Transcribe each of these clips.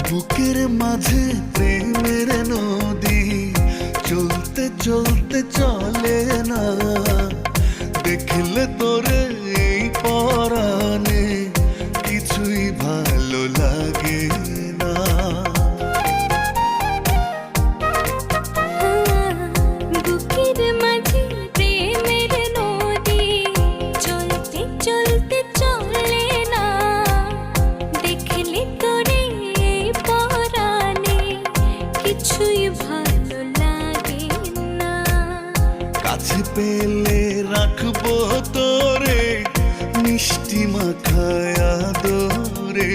বুকের মাঝে প্রেমের নদী চলতে চলতে চলে না, দেখলে তোরে এই পরাণে কিছুই ভালো লাগে না। বুকের মাঝে প্রেমের নদী চলতে চলতে চলে না, দেখলে তোরে এই পরাণে কিছুই ভালো লাগে না। কাছে পেলে রাখবো তোরে মিষ্টি মাখায়া দোরে,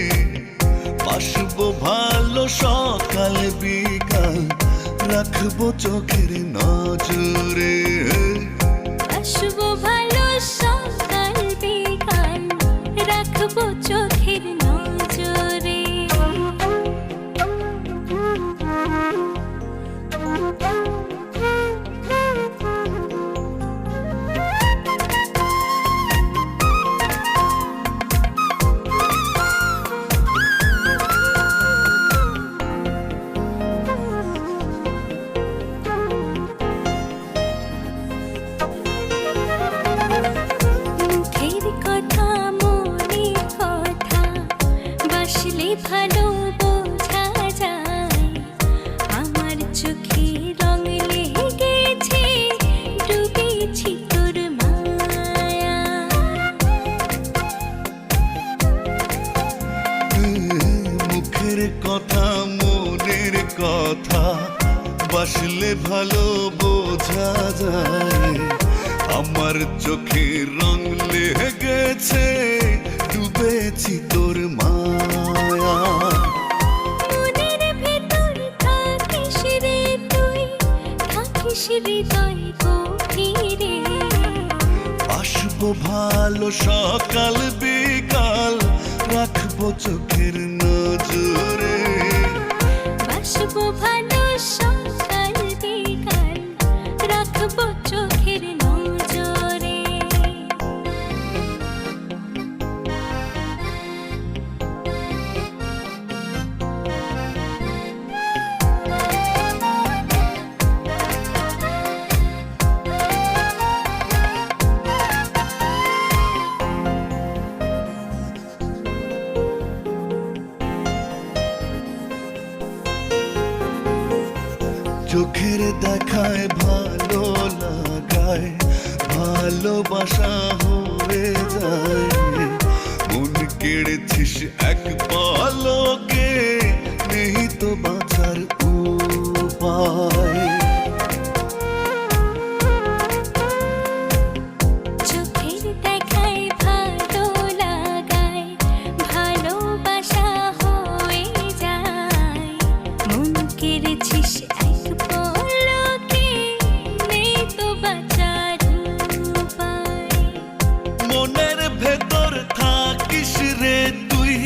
বাসবো ভালো সকাল বিকাল, রাখবো চোখের নজরে। আসবো ভালো সকাল বিকাল, রাখবো চোখের নজরে। মুখের কথা মনের কথা বাসলে ভালো বোঝা যায়, আমার চোখে রং লেগেছে, ডুবেছি তোর মায়া। মুখের কথা মনের কথা বাসলে ভালো বোঝা যায়, আমার চোখে রং লেগেছে, ডুবেছি তোর মায়া। মনের ভেতর থাকিস রে তুই, থাকিস হৃদয় গভীরে। আসবো ভালো সকাল বিকাল, রাখবো চোখের নজরে। বাসবো ভালো সকাল বিকাল, রাখবো চোখের নজরে। চোখের দেখায় ভালো লাগায়, ভালোবাসা হয়ে যায়, মন কেড়েছিস এক পলকে, নেই তো বাঁচার উপায়। চোখের দেখায় ভালো লাগায়, ভালোবাসা হয়ে যায়, মন কেড়েছিস এক পলকে, নেই তো বাঁচার উপায়। মনের ভেতর থাকিস রে তুই,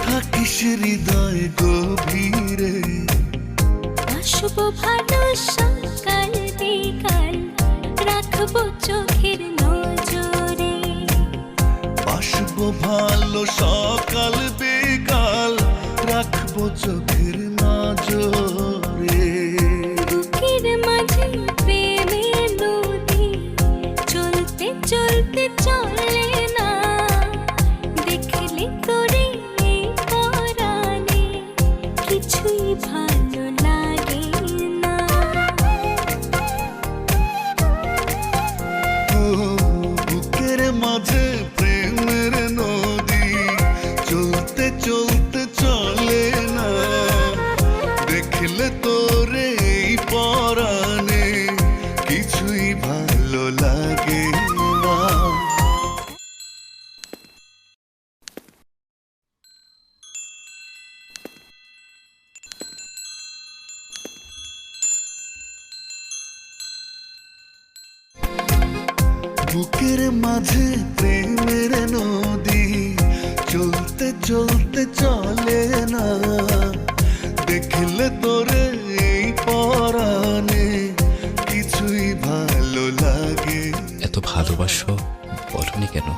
থাকিস হৃদয় গভীরে। আসবো ভালো সকাল বিকাল, রাখবো চোখের নজরে। বাসবো ভালো সকাল বিকাল, রাখবো চোখের নজরে। বুকের মাঝে প্রেমের নদী চলতে চলতে চলে না, দেখলে তোরে এই পরাণে কিছুই ভালো লাগে না। ও বুকের মাঝে প্রেমের নদী চলতে চলতে চলে না, দেখলে তোরে এই পরাণে কিছুই ভালো লাগে না। বুকের মাঝে প্রেমের নদী চলতে চলতে চলে না, দেখলে তোরে এই পরাণে কিছুই ভালো লাগে। এত ভালোবাসো বলনি কেন?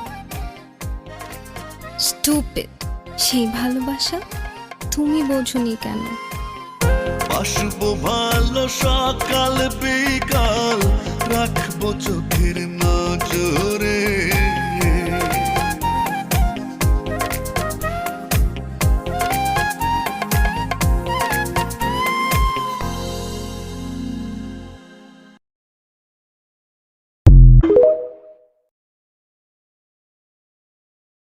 স্টুপিড। সেই ভালোবাসা তুমি বোঝনি কেন? আসবো ভালো সকাল বিকাল, রাখবো চোখের নজরে।